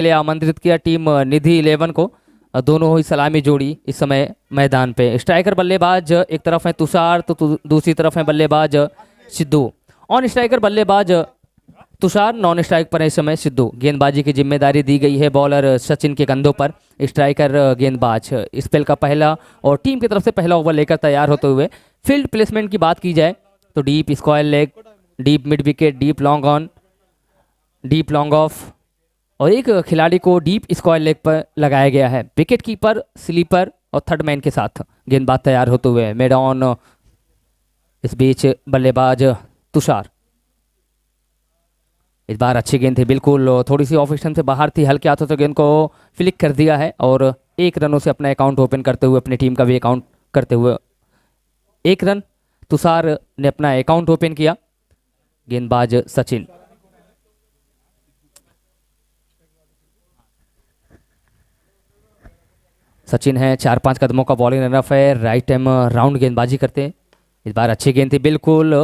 के लिए आमंत्रित किया टीम निधि 11 को। दोनों ही सलामी जोड़ी इस समय मैदान पे। स्ट्राइकर बल्लेबाज एक तरफ है तुषार तो दूसरी तरफ है बल्लेबाज सिद्धू। ऑन स्ट्राइकर बल्लेबाज तुषार, नॉन स्ट्राइक पर है इस समय सिद्धू। गेंदबाजी की जिम्मेदारी दी गई है बॉलर सचिन के कंधों पर। स्ट्राइकर गेंदबाज स्पेल का पहला और टीम की तरफ से पहला ओवर लेकर तैयार होते हुए। फील्ड प्लेसमेंट की बात की जाए तो deep square leg, deep mid wicket, deep long on, deep long off और एक खिलाड़ी को डीप स्क्वायर लेग पर लगाया गया है। विकेट कीपर, स्लीपर और थर्ड मैन के साथ गेंदबाज तैयार होते हुए मेड ऑन। इस बीच बल्लेबाज तुषार, इस बार अच्छी गेंद थी, बिल्कुल थोड़ी सी ऑफ स्टंप से बाहर थी, हल्के हाथों से गेंद को फ्लिक कर दिया है और 1 रनों से अपना अकाउंट ओपन करते हुए, अपनी टीम का भी अकाउंट करते हुए 1 रन तुषार ने अपना अकाउंट ओपन किया। गेंदबाज सचिन, सचिन है 4-5 कदमों का बॉलिंग रनअप है, राइट टाइम राउंड गेंदबाजी करते हैं। इस बार अच्छी गेंद थी, बिल्कुल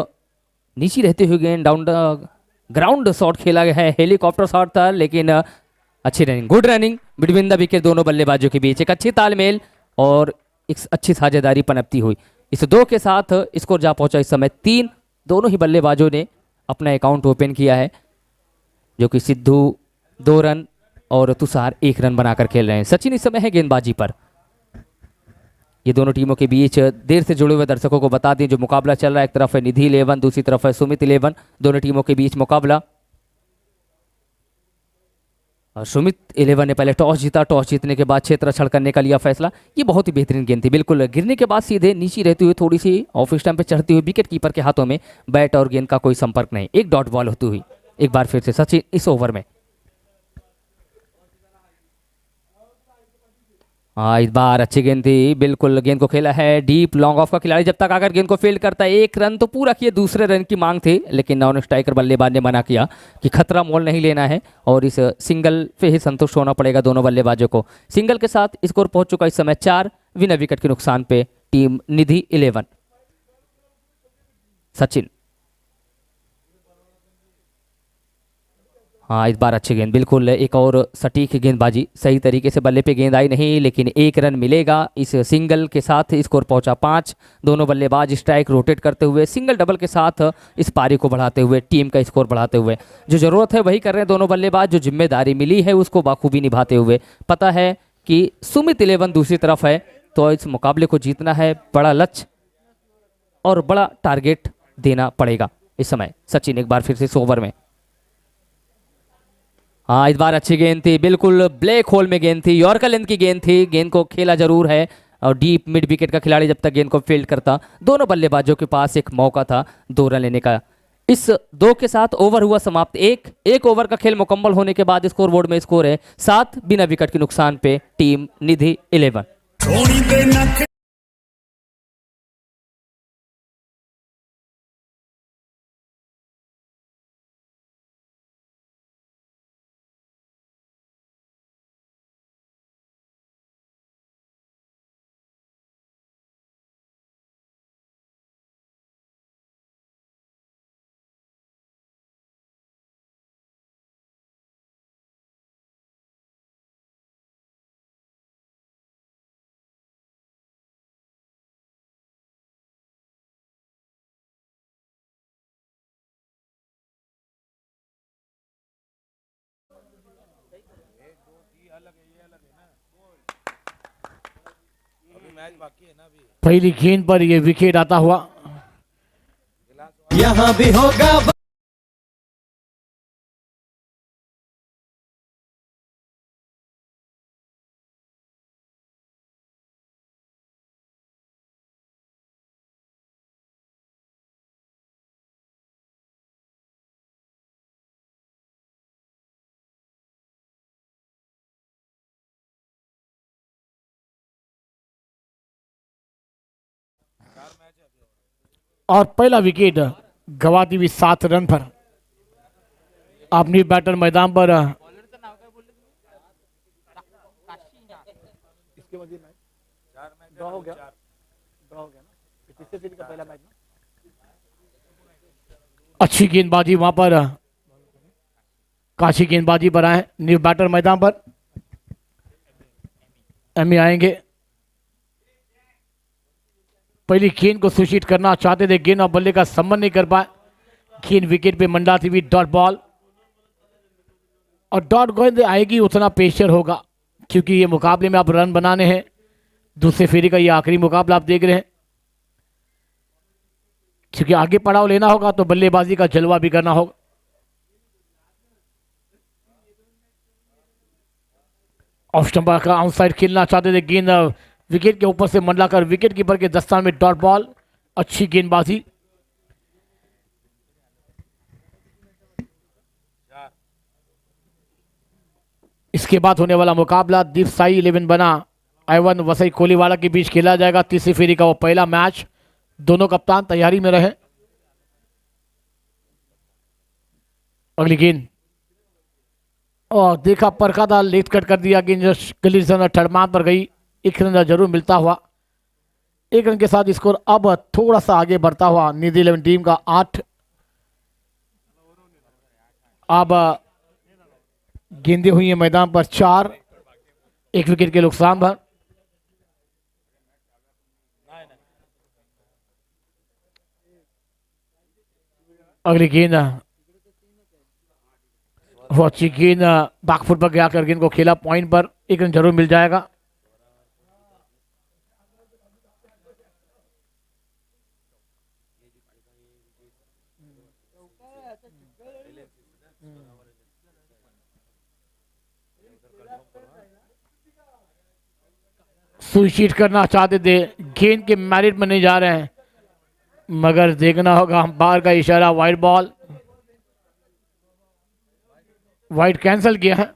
नीचे रहती हुई गेंद डाउन द ग्राउंड शॉट खेला गया है, हेलीकॉप्टर शॉट था लेकिन अच्छी running, good running between the wicket दोनों बल्लेबाजों के बीच। एक अच्छी तालमेल और एक अच्छी साझेदारी पनपती हुई। इस 2 के साथ स्कोर जा पहुंचा इस समय 3। दोनों ही बल्लेबाजों ने अपना अकाउंट ओपन किया है, जो कि सिद्धू 2 रन और तुषार 1 रन बनाकर खेल रहे हैं। सचिन इस समय है गेंदबाजी पर। ये दोनों टीमों के बीच देर से जुड़े हुए दर्शकों को बता दें जो मुकाबला चल रहा है, एक तरफ है निधि 11, दूसरी तरफ है सुमित 11। दोनों टीमों के बीच मुकाबला। और सुमित 11 ने पहले टॉस जीता, टॉस जीतने के बाद क्षेत्र रक्षण करने का लिया फैसला। ये बहुत ही बेहतरीन गेंद थी, बिल्कुल गिरने के बाद सीधे नीचे रहती हुई, थोड़ी सी ऑफ स्टंप पे चढ़ती हुई, विकेट कीपर के हाथों में बैट और गेंद का कोई संपर्क नहीं, एक डॉट बॉल होती हुई। एक बार फिर से सचिन इस ओवर में। हाँ, इस बार अच्छी गेंद थी, बिल्कुल गेंद को खेला है डीप लॉन्ग ऑफ का खिलाड़ी, जब तक आकर गेंद को फील्ड करता है 1 रन तो पूरा किए, दूसरे रन की मांग थी लेकिन नॉन स्ट्राइकर बल्लेबाज ने मना किया कि खतरा मोल नहीं लेना है और इस सिंगल पे ही संतुष्ट होना पड़ेगा दोनों बल्लेबाजों को। सिंगल के साथ स्कोर पहुंच चुका इस समय 4 बिना विकेट के नुकसान पे टीम निधि 11। सचिन, हाँ इस बार अच्छी गेंद, बिल्कुल एक और सटीक गेंदबाजी, सही तरीके से बल्ले पे गेंद आई नहीं लेकिन 1 रन मिलेगा। इस सिंगल के साथ स्कोर पहुंचा 5। दोनों बल्लेबाज स्ट्राइक रोटेट करते हुए, सिंगल डबल के साथ इस पारी को बढ़ाते हुए, टीम का स्कोर बढ़ाते हुए जो जरूरत है वही कर रहे हैं दोनों बल्लेबाज। जो जिम्मेदारी मिली है उसको बाखूबी निभाते हुए। पता है कि सुमित 11 दूसरी तरफ है तो इस मुकाबले को जीतना है, बड़ा लक्ष्य और बड़ा टारगेट देना पड़ेगा इस समय। सचिन एक बार फिर से इस ओवर में। हाँ इस बार अच्छी गेंद थी, बिल्कुल ब्लैक होल में गेंद थी, यॉर्कर लेंथ की गेंद थी, गेंद को खेला जरूर है और डीप मिड विकेट का खिलाड़ी जब तक गेंद को फील्ड करता। दोनों बल्लेबाजों के पास एक मौका था 2 रन लेने का। इस 2 के साथ ओवर हुआ समाप्त। एक ओवर का खेल मुकम्मल होने के बाद स्कोर बोर्ड में स्कोर है 7 बिना विकेट के नुकसान पे टीम निधि 11। पहली गेंद पर यह विकेट आता हुआ यहां भी होगा। और पहला विकेट गवाती हुई 7 रन पर अपनी बैटर मैदान पर। अच्छी गेंदबाजी वहां पर काशी गेंदबाजी पर आए, न्यू बैटर मैदान पर एमी आएंगे। पहली गेंद को सुचित करना चाहते थे, गेंद और बल्ले का संबंध नहीं कर पाए। गेंद विकेट पे मंडराती हुई डॉट बॉल, और डॉट गेंद आएगी उतना प्रेशर होगा, क्योंकि ये मुकाबले में आप रन बनाने हैं। दूसरे फेरी का ये आखिरी मुकाबला आप देख रहे हैं, क्योंकि आगे पड़ाव लेना होगा तो बल्लेबाजी का जलवा भी करना होगा। ऑफ स्टंपर का आउटसाइड खेलना चाहते थे, गेंद विकेट के ऊपर से मंडलाकर विकेट कीपर के दस्तान में डॉट बॉल। अच्छी गेंदबाजी। इसके बाद होने वाला मुकाबला दीप साई 11 बना आइवन वसई कोलीवाला के बीच खेला जाएगा। तीसरी फेरी का वो पहला मैच। दोनों कप्तान तैयारी में रहे। अगली गेंद और देखा परखा था, लेट कट कर दिया। गेंद गली से थर्ड मान पर गई। एक रन जरूर मिलता हुआ। एक रन के साथ स्कोर अब थोड़ा सा आगे बढ़ता हुआ निधि 11 टीम का 8। अब गेंदें हुई है मैदान पर 4, 1 विकेट के नुकसान पर। अगली गेंद वो अच्छी गेंद बैकफुट पर गया कर गेंद को खेला पॉइंट पर। 1 रन जरूर मिल जाएगा। सुइसाइड करना चाहते थे, गेंद के मेरिट में नहीं जा रहे हैं, मगर देखना होगा अंपायर का इशारा। वाइड बॉल, वाइड कैंसिल किया है।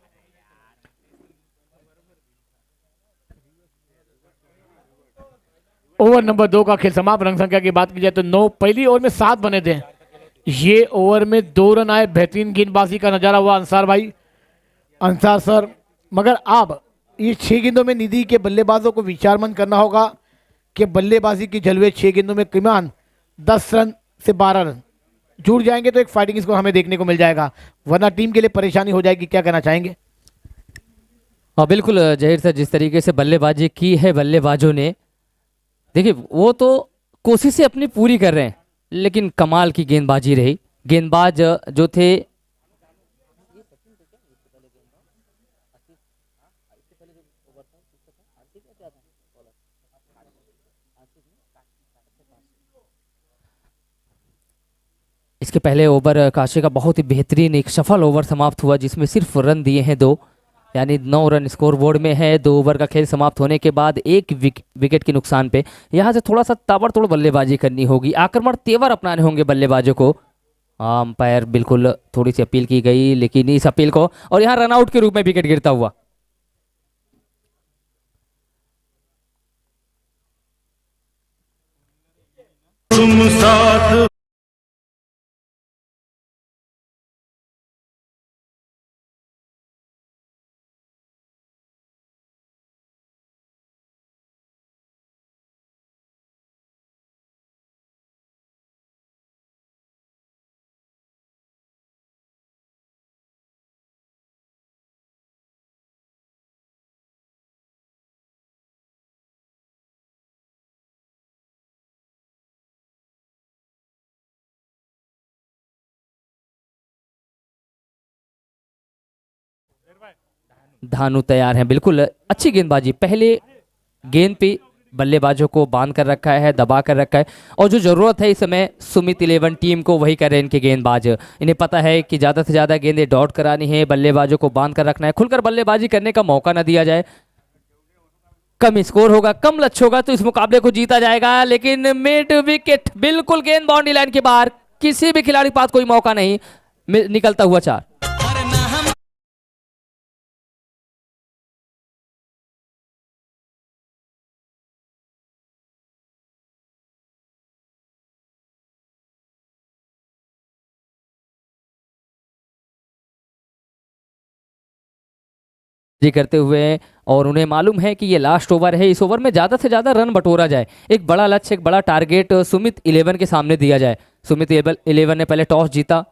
ओवर नंबर 2 का खेल समाप्त। रन संख्या की बात की जाए तो 9। पहली ओवर में 7 बने थे, ये ओवर में 2 रन आए। बेहतरीन गेंदबाजी का नजारा हुआ अंसार भाई, अंसार सर। मगर अब ये 6 गेंदों में निधि के बल्लेबाजों को विचारमंद करना होगा कि बल्लेबाजी की जलवे 6 गेंदों में करीबन 10 रन से 12 रन जुड़ जाएंगे तो एक फाइटिंग स्कोर हमें देखने को मिल जाएगा, वरना टीम के लिए परेशानी हो जाएगी। क्या कहना चाहेंगे? हाँ बिल्कुल जहीर सर, जिस तरीके से बल्लेबाजी की है बल्लेबाजों ने, देखिए वो तो कोशिशें अपनी पूरी कर रहे हैं, लेकिन कमाल की गेंदबाजी रही। गेंदबाज जो थे इसके पहले ओवर काशी का बहुत ही बेहतरीन एक सफल ओवर समाप्त हुआ, जिसमें सिर्फ रन दिए हैं 2, यानी 9 रन स्कोर बोर्ड में है। 2 ओवर का खेल समाप्त होने के बाद 1 विकेट के नुकसान पे यहाँ से थोड़ा सा ताबड़तोड़ बल्लेबाजी करनी होगी, आक्रमण तेवर अपनाने होंगे बल्लेबाजों को। अंपायर बिल्कुल थोड़ी सी अपील की गई, लेकिन इस अपील को और यहाँ रनआउट के रूप में विकेट गिरता हुआ। तुम साथ धानु तैयार हैं, बिल्कुल अच्छी गेंदबाजी। पहले गेंद पे बल्लेबाजों को बांध कर रखा है, दबा कर रखा है, और जो ज़रूरत है इस समय सुमित 11 टीम को वही कर रहे हैं इनके गेंदबाज। इन्हें पता है कि ज़्यादा से ज़्यादा गेंदें डॉट करानी है, बल्लेबाजों को बांध कर रखना है, खुलकर बल्लेबाजी करने का मौका ना दिया जाए। कम स्कोर होगा, कम लक्ष्य होगा तो इस मुकाबले को जीता जाएगा। लेकिन मिड विकेट, बिल्कुल गेंद बाउंड्री लाइन के बाहर, किसी भी खिलाड़ी के पास कोई मौका नहीं, निकलता हुआ 4। जी करते हुए, और उन्हें मालूम है कि ये लास्ट ओवर है, इस ओवर में ज़्यादा से ज़्यादा रन बटोरा जाए। एक बड़ा लक्ष्य, एक बड़ा टारगेट सुमित 11 के सामने दिया जाए। सुमित 11 ने पहले टॉस जीता,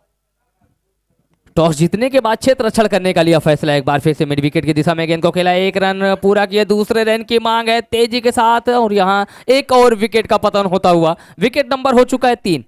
टॉस जीतने के बाद क्षेत्र रक्षण करने का लिया फैसला। एक बार फिर से मिड विकेट की दिशा में गेंद को खेला, एक रन पूरा किया, दूसरे रन की मांग है तेजी के साथ और यहां एक और विकेट का पतन होता हुआ विकेट नंबर हो चुका है 3।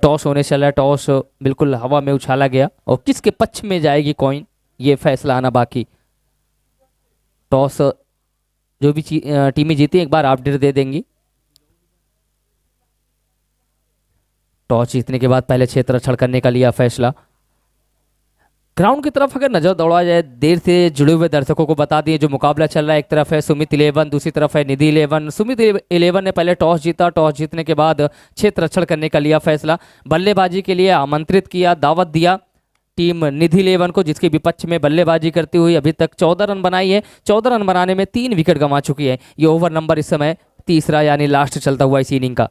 टॉस होने चला, टॉस बिल्कुल हवा में उछाला गया और किसके पक्ष में जाएगी कॉइन ये फैसला आना बाकी। टॉस जो भी टीमें जीती एक बार अपडेट दे देंगी। टॉस जीतने के बाद पहले क्षेत्र रक्षण करने का लिया फैसला। ग्राउंड की तरफ अगर नजर दौड़ा जाए, देर से जुड़े हुए दर्शकों को बता दिए जो मुकाबला चल रहा है, एक तरफ है सुमित 11, दूसरी तरफ है निधि 11। सुमित 11 ने पहले टॉस जीता, टॉस जीतने के बाद क्षेत्र रक्षण करने का लिया फैसला। बल्लेबाजी के लिए आमंत्रित किया, दावत दिया टीम निधि 11 को, जिसके विपक्ष में बल्लेबाजी करती हुई अभी तक 14 रन बनाई है। 14 रन बनाने में 3 विकेट गंवा चुकी है। ये ओवर नंबर इस समय तीसरा यानी लास्ट चलता हुआ इस इनिंग का।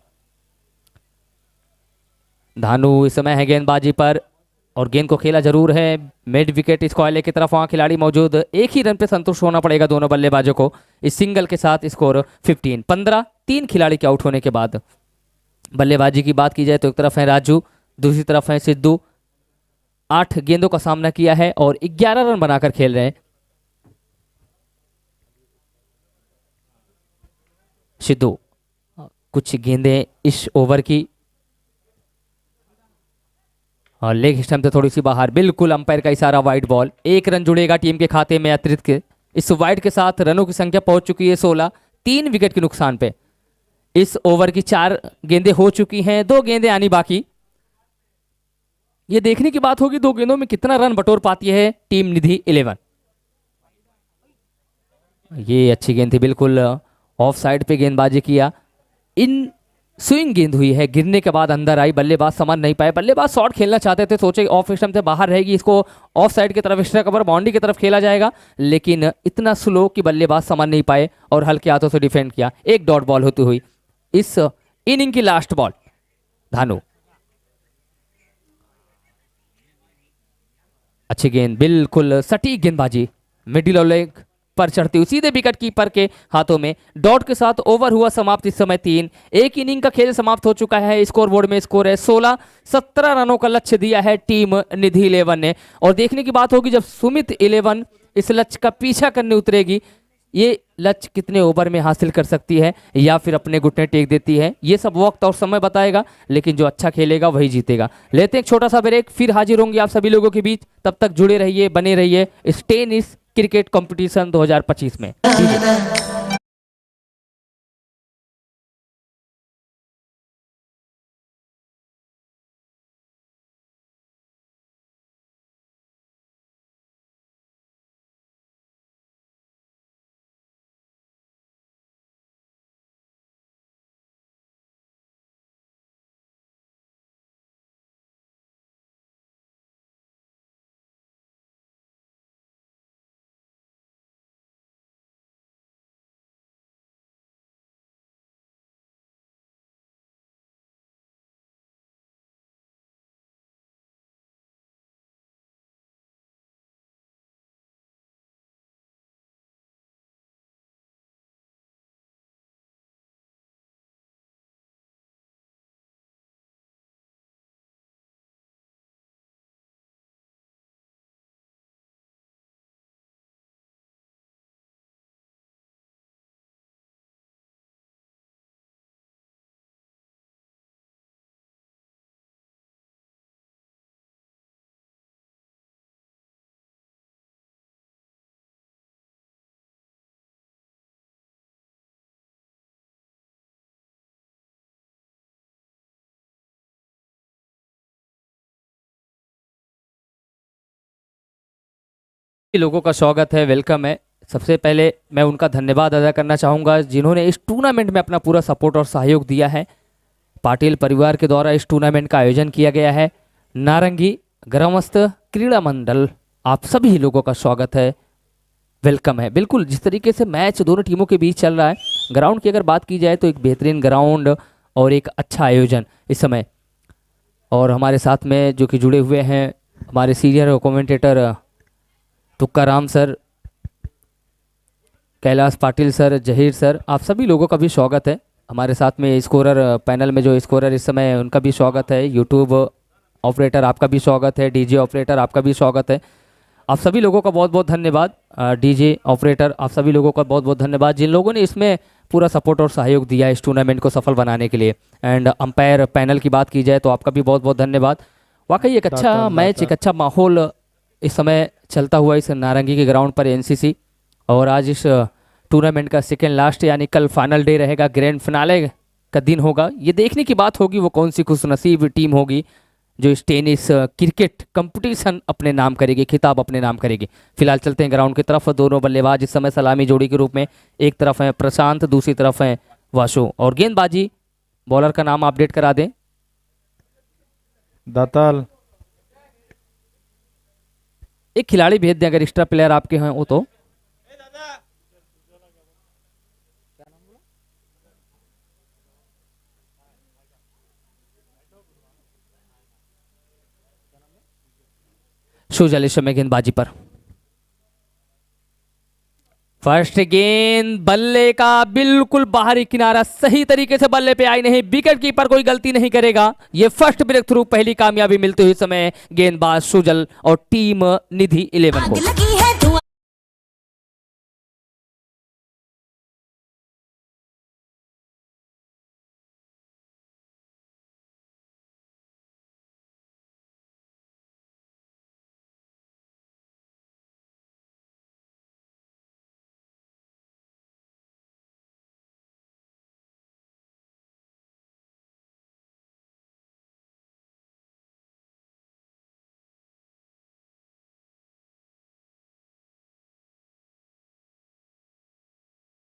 धानु इस समय है गेंदबाजी पर और गेंद को खेला जरूर है मिड विकेट स्क्वायर की तरफ। वहां खिलाड़ी मौजूद, एक ही रन पे संतुष्ट होना पड़ेगा दोनों बल्लेबाजों को। इस सिंगल के साथ स्कोर 15 3 खिलाड़ी के आउट होने के बाद। बल्लेबाजी की बात की जाए तो एक तरफ है राजू, दूसरी तरफ है सिद्धू। 8 गेंदों का सामना किया है और 11 रन बनाकर खेल रहे हैं सिद्धू। कुछ गेंदें इस ओवर की और लेग स्टंप से थोड़ी सी बाहर, बिल्कुल अंपायर का इशारा, वाइड बॉल। 1 रन जुड़ेगा टीम के खाते में अतिरिक्त के। इस वाइड के साथ रनों की संख्या पहुंच चुकी है 16, 3 विकेट के नुकसान पे। इस ओवर की 4 गेंदें हो चुकी हैं, 2 गेंदें आनी बाकी। ये देखने की बात होगी 2 गेंदों में कितना रन बटोर पाती है टीम निधि 11। ये अच्छी गेंद थी, बिल्कुल ऑफ साइड पे गेंदबाजी किया। इन स्विंग गेंद हुई है, गिरने के बाद अंदर आई, बल्लेबाज समझ नहीं पाए। बल्लेबाज शॉट खेलना चाहते थे, सोचे ऑफ स्टंप से बाहर रहेगी, इसको ऑफ साइड की तरफ एक्स्ट्रा कवर बाउंड्री की तरफ खेला जाएगा, लेकिन इतना स्लो कि बल्लेबाज समझ नहीं पाए और हल्के हाथों से डिफेंड किया। एक डॉट बॉल होती हुई इस इनिंग की लास्ट बॉल। धानु अच्छी गेंद, बिल्कुल सटीक गेंदबाजी, मिडिल लेग पर चढ़ती हुई सीधे विकेट कीपर के हाथों में। डॉट के साथ ओवर हुआ समाप्त, इस समय 3। एक इनिंग का खेल समाप्त हो चुका है। स्कोर बोर्ड में स्कोर है 16। 17 रनों का लक्ष्य दिया है टीम निधि 11 ने। और देखने की बात होगी जब सुमित 11 इस लक्ष्य का पीछा करने उतरेगी, ये लक्ष्य कितने ओवर में हासिल कर सकती है या फिर अपने घुटने टेक देती है, ये सब वक्त और समय बताएगा, लेकिन जो अच्छा खेलेगा वही जीतेगा। लेते हैं एक छोटा सा ब्रेक, फिर हाजिर होंगे आप सभी लोगों के बीच। तब तक जुड़े रहिए, बने रहिए इस टेनिस क्रिकेट कंपटीशन 2025 में। लोगों का स्वागत है, वेलकम है। सबसे पहले मैं उनका धन्यवाद अदा करना चाहूँगा जिन्होंने इस टूर्नामेंट में अपना पूरा सपोर्ट और सहयोग दिया है। पाटिल परिवार के द्वारा इस टूर्नामेंट का आयोजन किया गया है। नारंगी ग्रामस्थ क्रीड़ा मंडल आप सभी लोगों का स्वागत है, वेलकम है। बिल्कुल जिस तरीके से मैच दोनों टीमों के बीच चल रहा है, ग्राउंड की अगर बात की जाए तो एक बेहतरीन ग्राउंड और एक अच्छा आयोजन इस समय। और हमारे साथ में जो कि जुड़े हुए हैं हमारे senior commentator Tukaram sir, Kailash Patil sir, Zaheer sir, आप सभी लोगों का भी स्वागत है। हमारे साथ में स्कोरर पैनल में जो स्कोरर इस समय उनका भी स्वागत है। यूट्यूब ऑपरेटर आपका भी स्वागत है। डीजे ऑपरेटर आपका भी स्वागत है। आप सभी लोगों का बहुत बहुत धन्यवाद। डीजे ऑपरेटर आप सभी लोगों का बहुत बहुत धन्यवाद जिन लोगों ने इसमें पूरा सपोर्ट और सहयोग दिया इस टूर्नामेंट को सफल बनाने के लिए। एंड अंपायर पैनल की बात की जाए तो आपका भी बहुत बहुत धन्यवाद। वाकई एक अच्छा मैच, एक अच्छा माहौल इस समय चलता हुआ इस नारंगी के ग्राउंड पर एनसीसी। और आज इस टूर्नामेंट का सेकेंड लास्ट यानी कल फाइनल डे रहेगा, ग्रैंड फिनाले का दिन होगा। ये देखने की बात होगी वो कौन सी खुशनसीब टीम होगी जो इस टेनिस क्रिकेट कंपटीशन अपने नाम करेगी, खिताब अपने नाम करेगी। फिलहाल चलते हैं ग्राउंड की तरफ। दोनों बल्लेबाज इस समय सलामी जोड़ी के रूप में, एक तरफ है प्रशांत, दूसरी तरफ है वाशु। और गेंदबाजी बॉलर का नाम अपडेट करा दें। दाताल। एक खिलाड़ी भेज दें अगर एक्स्ट्रा प्लेयर आपके हैं वो तो। सुजल इस समय गेंदबाजी पर। फर्स्ट गेंद बल्ले का बिल्कुल बाहरी किनारा, सही तरीके से बल्ले पे आई नहीं। विकेट कीपर कोई गलती नहीं करेगा। ये फर्स्ट ब्रेक थ्रू, पहली कामयाबी मिलते हुए समय गेंदबाज सुजल और टीम निधि 11 को।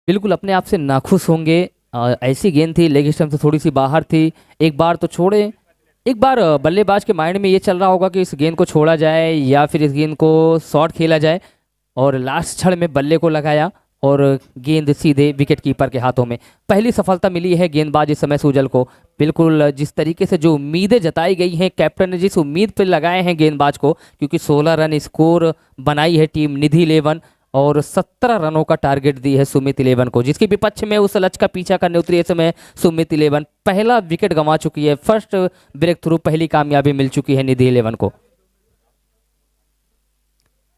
बिल्कुल अपने आप से नाखुश होंगे। ऐसी गेंद थी, लेग स्टंप से थोड़ी सी बाहर थी। एक बार तो छोड़े, एक बार बल्लेबाज के माइंड में ये चल रहा होगा कि इस गेंद को छोड़ा जाए या फिर इस गेंद को शॉट खेला जाए, और लास्ट क्षण में बल्ले को लगाया और गेंद सीधे विकेट कीपर के हाथों में। पहली सफलता मिली है गेंदबाज इस समय सुजल को। बिल्कुल जिस तरीके से जो उम्मीदें जताई गई हैं, कैप्टन ने जिस उम्मीद पर लगाए हैं गेंदबाज को, क्योंकि 16 रन स्कोर बनाई है टीम निधि 11 और 17 रनों का टारगेट दी है सुमित 11 को, जिसके विपक्ष में उस लक्ष्य का पीछा करने उतरी इस समय सुमित 11 पहला विकेट गंवा चुकी है। फर्स्ट ब्रेक थ्रू, पहली कामयाबी मिल चुकी है निधि 11 को।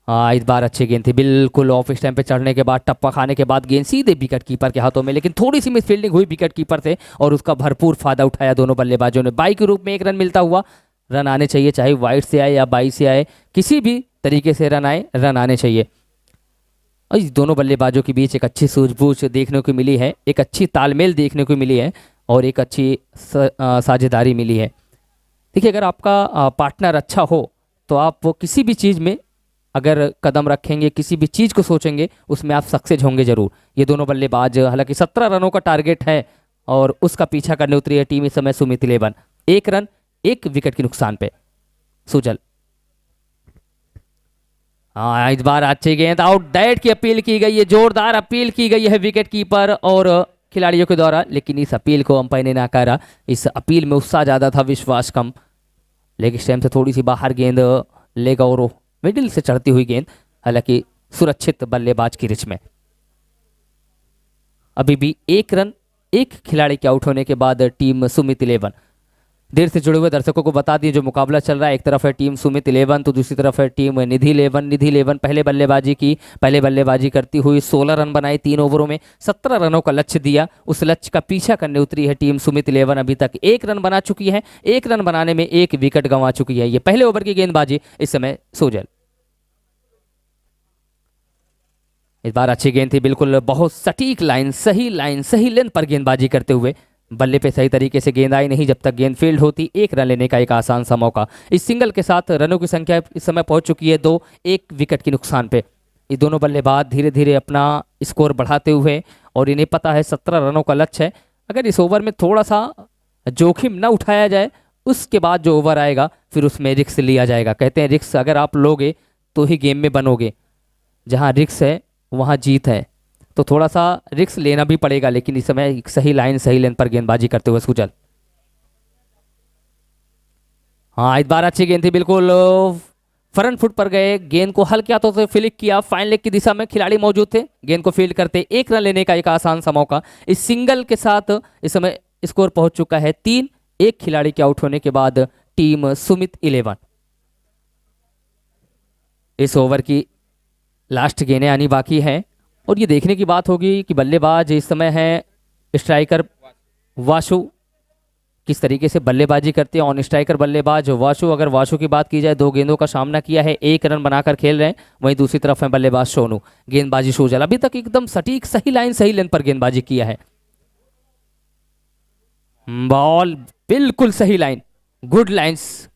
हाँ, इस बार अच्छी गेंद थी, बिल्कुल ऑफ स्टैम्प पे चढ़ने के बाद, टप्पा खाने के बाद गेंद सीधे विकेट कीपर के हाथों में, लेकिन थोड़ी सी मिस फील्डिंग हुई विकेट कीपर से और उसका भरपूर फायदा उठाया दोनों बल्लेबाजों ने। बाई के रूप में एक रन मिलता हुआ, रन आने चाहिए, चाहे वाइड से आए या बाई से आए, किसी भी तरीके से रन आए, रन आने चाहिए। और इस दोनों बल्लेबाजों के बीच एक अच्छी सूझबूझ देखने को मिली है, एक अच्छी तालमेल देखने को मिली है और एक अच्छी साझेदारी मिली है। देखिए, अगर आपका पार्टनर अच्छा हो तो आप वो किसी भी चीज़ में अगर कदम रखेंगे, किसी भी चीज़ को सोचेंगे, उसमें आप सक्सेस होंगे जरूर। ये दोनों बल्लेबाज, हालांकि 17 रनों का टारगेट है और उसका पीछा करने उतरी है टीम इस समय सुमित 11। एक रन एक विकेट के नुकसान पे सुजल। हाँ, इस बार अच्छी गेंद, आउट डेट की अपील की गई है, जोरदार अपील की गई है विकेट कीपर और खिलाड़ियों के द्वारा, लेकिन इस अपील को अंपायर ने नकारा। इस अपील में उत्साह ज़्यादा था, विश्वास कम। लेग स्टैम्प से थोड़ी सी बाहर गेंद, लेग और मिडिल से चढ़ती हुई गेंद, हालांकि सुरक्षित बल्लेबाज की रिच में। अभी भी एक रन एक खिलाड़ी के आउट होने के बाद टीम सुमित 11। देर से जुड़े हुए दर्शकों को बता दिए जो मुकाबला चल रहा है, एक तरफ है टीम सुमित 11 तो दूसरी तरफ है टीम निधि 11। निधि 11 पहले बल्लेबाजी करती हुई 16 रन बनाए 3 ओवरों में, 17 रनों का लक्ष्य दिया। उस लक्ष्य का पीछा करने उतरी है टीम सुमित 11। अभी तक 1 रन बना चुकी है, 1 रन बनाने में 1 विकेट गंवा चुकी है। ये पहले ओवर की गेंदबाजी इस समय सुजल। इस बार अच्छी गेंद थी, बिल्कुल बहुत सटीक लाइन, सही लेंथ पर गेंदबाजी करते हुए। बल्ले पे सही तरीके से गेंद आई नहीं, जब तक गेंद फील्ड होती 1 रन लेने का एक आसान सा मौका। इस सिंगल के साथ रनों की संख्या इस समय पहुंच चुकी है 2, 1 विकेट के नुकसान पे। ये दोनों बल्लेबाज धीरे धीरे अपना स्कोर बढ़ाते हुए, और इन्हें पता है 17 रनों का लक्ष्य है। अगर इस ओवर में थोड़ा सा जोखिम न उठाया जाए, उसके बाद जो ओवर आएगा फिर उसमें रिस्क लिया जाएगा। कहते हैं रिस्क अगर आप लोगे तो ही गेम में बनोगे। जहाँ रिक्स है वहाँ जीत है, तो थोड़ा सा रिक्स लेना भी पड़ेगा। लेकिन इस समय एक सही लाइन सही लेन पर गेंदबाजी करते हुए सुजल। हाँ, इस बार अच्छी गेंद थी, बिल्कुल फ्रंट फुट पर गए, गेंद को हल्के हाथों से फ्लिक किया, फाइन लेग की दिशा में खिलाड़ी मौजूद थे, गेंद को फील्ड करते 1 रन लेने का एक आसान सा मौका। इस सिंगल के साथ इस समय स्कोर पहुंच चुका है 3। एक खिलाड़ी के आउट होने के बाद टीम सुमित 11। इस ओवर की लास्ट गेंदें आनी बाकी है, और ये देखने की बात होगी कि बल्लेबाज इस समय है स्ट्राइकर वाशु, किस तरीके से बल्लेबाजी करते हैं। ऑन स्ट्राइकर बल्लेबाज वाशु, अगर वाशु की बात की जाए 2 गेंदों का सामना किया है, 1 रन बनाकर खेल रहे हैं। वहीं दूसरी तरफ है बल्लेबाज सोनू, गेंदबाजी सुजल, अभी तक एकदम सटीक सही लाइन सही लेन पर गेंदबाजी किया है। बॉल बिल्कुल सही लाइन, गुड लाइंस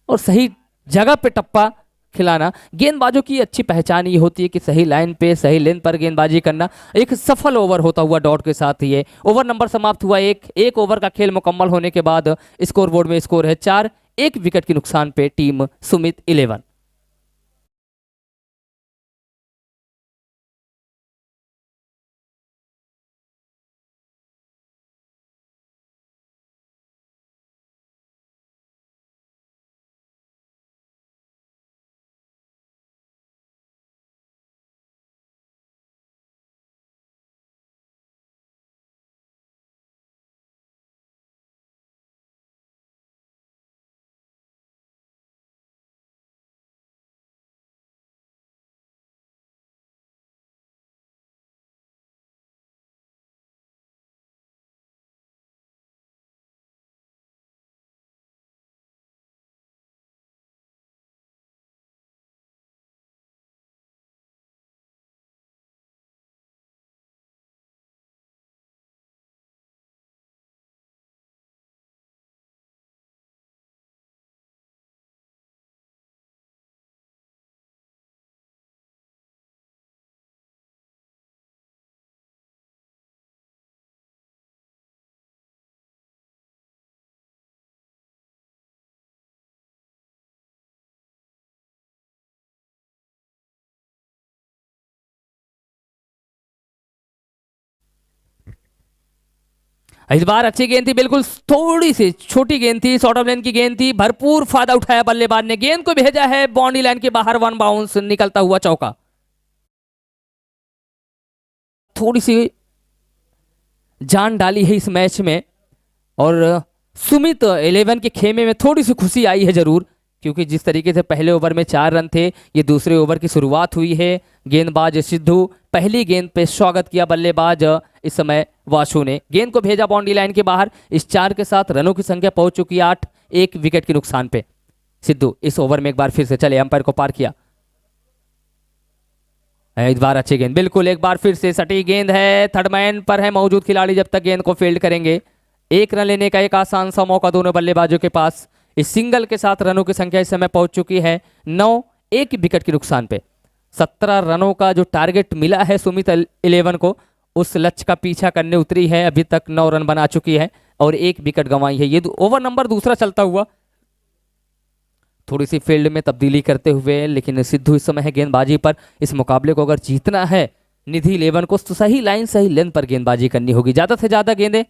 और सही जगह पे टप्पा खिलाना। गेंदबाजों की अच्छी पहचान ये होती है कि सही लाइन पे सही लेन पर गेंदबाजी करना। एक सफल ओवर होता हुआ डॉट के साथ ये ओवर नंबर समाप्त हुआ। एक ओवर का खेल मुकम्मल होने के बाद स्कोर बोर्ड में स्कोर है 4, 1 विकेट के नुकसान पे टीम सुमित 11। इस बार अच्छी गेंद थी, बिल्कुल थोड़ी सी छोटी गेंद थी, शॉर्ट ऑफ लेन की गेंद थी, भरपूर फायदा उठाया बल्लेबाज ने, गेंद को भेजा है बाउंड्री लाइन के बाहर, 1 बाउंस निकलता हुआ चौका। थोड़ी सी जान डाली है इस मैच में, और सुमित 11 के खेमे में थोड़ी सी खुशी आई है जरूर, क्योंकि जिस तरीके से पहले ओवर में 4 रन थे, ये दूसरे ओवर की शुरुआत हुई है। गेंदबाज सिद्धू पहली गेंद पे स्वागत किया, बल्लेबाज इस समय वाशु ने गेंद को भेजा बाउंड्री लाइन के बाहर। इस 4 के साथ रनों की संख्या पहुंच चुकी है 8, 1 विकेट के नुकसान पे। सिद्धू इस ओवर में एक बार फिर से चले, अंपायर को पार किया। इस बार अच्छी गेंद, बिल्कुल एक बार फिर से सटी गेंद है, थर्ड मैन पर है मौजूद खिलाड़ी, जब तक गेंद को फील्ड करेंगे। 1 रन लेने का एक आसान सा मौका दोनों बल्लेबाजों के पास। इस सिंगल के साथ रनों की संख्या इस समय पहुंच चुकी है 9, 1 विकेट के नुकसान पे। 17 रनों का जो टारगेट मिला है सुमित 11 को, उस लक्ष्य का पीछा करने उतरी है, अभी तक 9 रन बना चुकी है और 1 विकेट गंवाई है। ये ओवर नंबर दूसरा चलता हुआ, थोड़ी सी फील्ड में तब्दीली करते हुए, लेकिन सिद्धू इस समय है गेंदबाजी पर। इस मुकाबले को अगर जीतना है निधि 11 को, तो सही लाइन सही लेंथ पर गेंदबाजी करनी होगी, ज्यादा से ज्यादा गेंदें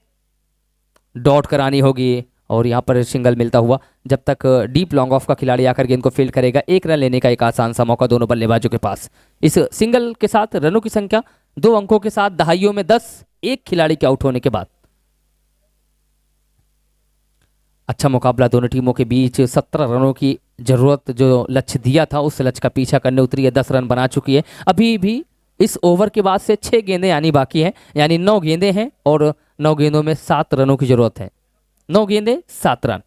डॉट करानी होगी, और यहाँ पर सिंगल मिलता हुआ, जब तक डीप लॉन्ग ऑफ का खिलाड़ी आकर गेंद को फील्ड करेगा। 1 रन लेने का एक आसान सा मौका दोनों बल्लेबाजों के पास। इस सिंगल के साथ रनों की संख्या 2 अंकों के साथ दहाइयों में 10, एक खिलाड़ी के आउट होने के बाद। अच्छा मुकाबला दोनों टीमों के बीच। 17 रनों की जरूरत जो लक्ष्य दिया था, उस लक्ष्य का पीछा करने उतरी है, 10 रन बना चुकी है। अभी भी इस ओवर के बाद से 6 गेंदें आनी बाकी हैं, यानी 9 गेंदें हैं और 9 गेंदों में 7 रनों की जरूरत है। 9 गेंदें 7 रन।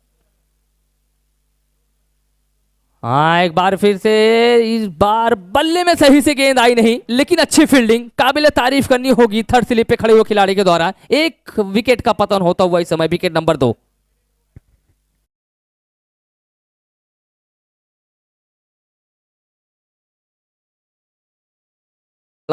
हाँ, एक बार फिर से, इस बार बल्ले में सही से गेंद आई नहीं, लेकिन अच्छी फील्डिंग, काबिल तारीफ करनी होगी थर्ड स्लिप पे खड़े हुए खिलाड़ी के द्वारा। 1 विकेट का पतन होता हुआ इस समय, विकेट नंबर 2।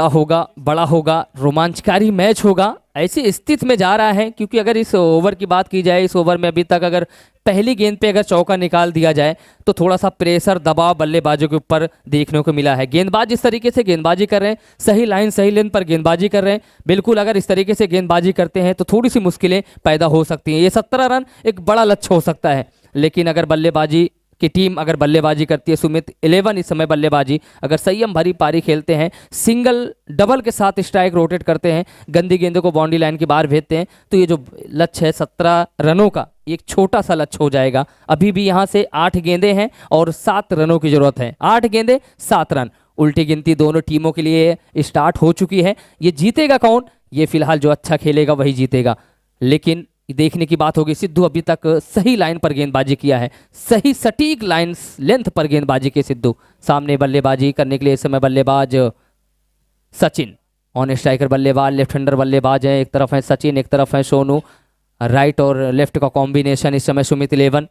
होगा, बड़ा होगा, रोमांचकारी मैच होगा, ऐसी स्थिति में जा रहा है। क्योंकि अगर इस ओवर की बात की जाए, इस ओवर में अभी तक अगर पहली गेंद पे अगर चौका निकाल दिया जाए तो थोड़ा सा प्रेशर, दबाव बल्लेबाजों के ऊपर देखने को मिला है। गेंदबाज जिस तरीके से गेंदबाजी कर रहे हैं, सही लाइन सही लेन पर गेंदबाजी कर रहे हैं, बिल्कुल अगर इस तरीके से गेंदबाजी करते हैं तो थोड़ी सी मुश्किलें पैदा हो सकती हैं। ये 17 रन एक बड़ा लक्ष्य हो सकता है, लेकिन अगर बल्लेबाजी की टीम अगर बल्लेबाजी करती है, सुमित 11 इस समय बल्लेबाजी अगर संयम भरी पारी खेलते हैं, सिंगल डबल के साथ स्ट्राइक रोटेट करते हैं, गंदी गेंदों को बाउंड्री लाइन के बाहर भेजते हैं, तो ये जो लक्ष्य है 17 रनों का, एक छोटा सा लक्ष्य हो जाएगा। अभी भी यहाँ से 8 गेंदें हैं और 7 रनों की जरूरत है। 8 गेंदें 7 रन, उल्टी गिनती दोनों टीमों के लिए स्टार्ट हो चुकी है। ये जीतेगा कौन? ये फिलहाल जो अच्छा खेलेगा वही जीतेगा, लेकिन देखने की बात होगी। सिद्धू अभी तक सही लाइन पर गेंदबाजी किया है, सही सटीक लाइन लेंथ पर गेंदबाजी की सिद्धू। सामने बल्लेबाजी करने के लिए इस समय बल्लेबाज सचिन, ऑन स्ट्राइकर बल्लेबाज, लेफ्ट हैंडर बल्लेबाज है। एक तरफ है सचिन, एक तरफ है सोनू, राइट और लेफ्ट का कॉम्बिनेशन इस समय सुमित 11।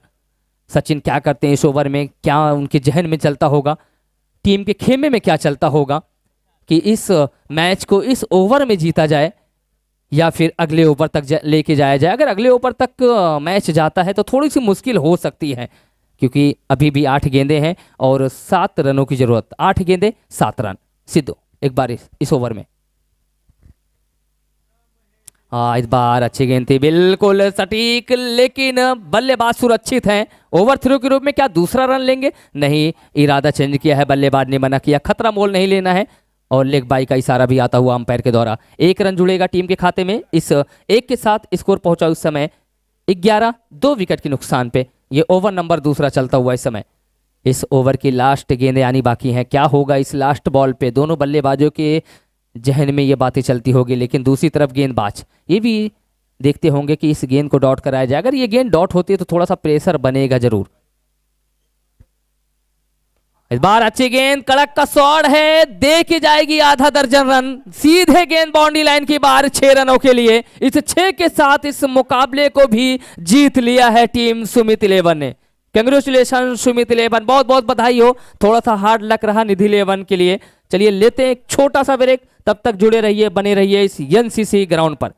सचिन क्या करते हैं इस ओवर में, क्या उनके जहन में चलता होगा, टीम के खेमे में क्या चलता होगा कि इस मैच को इस ओवर में जीता जाए या फिर अगले ओवर तक लेके जाया जाए। अगर अगले ओवर तक मैच जाता है तो थोड़ी सी मुश्किल हो सकती है, क्योंकि अभी भी 8 गेंदें हैं और 7 रनों की जरूरत। 8 गेंदें 7 रन। सिद्धू एक बार इस ओवर में, इस बार अच्छी गेंद थी, बिल्कुल सटीक, लेकिन बल्लेबाज सुरक्षित हैं। ओवर थ्रो के रूप में क्या दूसरा रन लेंगे? नहीं, इरादा चेंज किया है, बल्लेबाज ने मना किया, खतरा मोल नहीं लेना है। और लेग बाई का इशारा भी आता हुआ अंपायर के द्वारा। 1 रन जुड़ेगा टीम के खाते में। इस 1 के साथ स्कोर पहुंचा उस समय 11, 2 विकेट के नुकसान पे। ये ओवर नंबर दूसरा चलता हुआ इस समय। इस ओवर की लास्ट गेंदें आनी बाकी हैं। क्या होगा इस लास्ट बॉल पे? दोनों बल्लेबाजों के जहन में ये बातें चलती होगी, लेकिन दूसरी तरफ गेंदबाज ये भी देखते होंगे कि इस गेंद को डॉट कराया जाए। अगर ये गेंद डॉट होती है तो थोड़ा सा प्रेशर बनेगा जरूर। इस बार अच्छी गेंद, कड़क का शॉट है, देखी जाएगी आधा दर्जन रन। सीधे गेंद बाउंड्री लाइन के बाहर 6 रनों के लिए। इस 6 के साथ इस मुकाबले को भी जीत लिया है टीम सुमित 11 ने। कंग्रेचुलेशन सुमित 11, बहुत बहुत बधाई हो। थोड़ा सा हार्ड लक रहा निधि 11 के लिए। चलिए लेते हैं एक छोटा सा ब्रेक, तब तक जुड़े रहिए, बने रहिए इस एनसीसी ग्राउंड पर।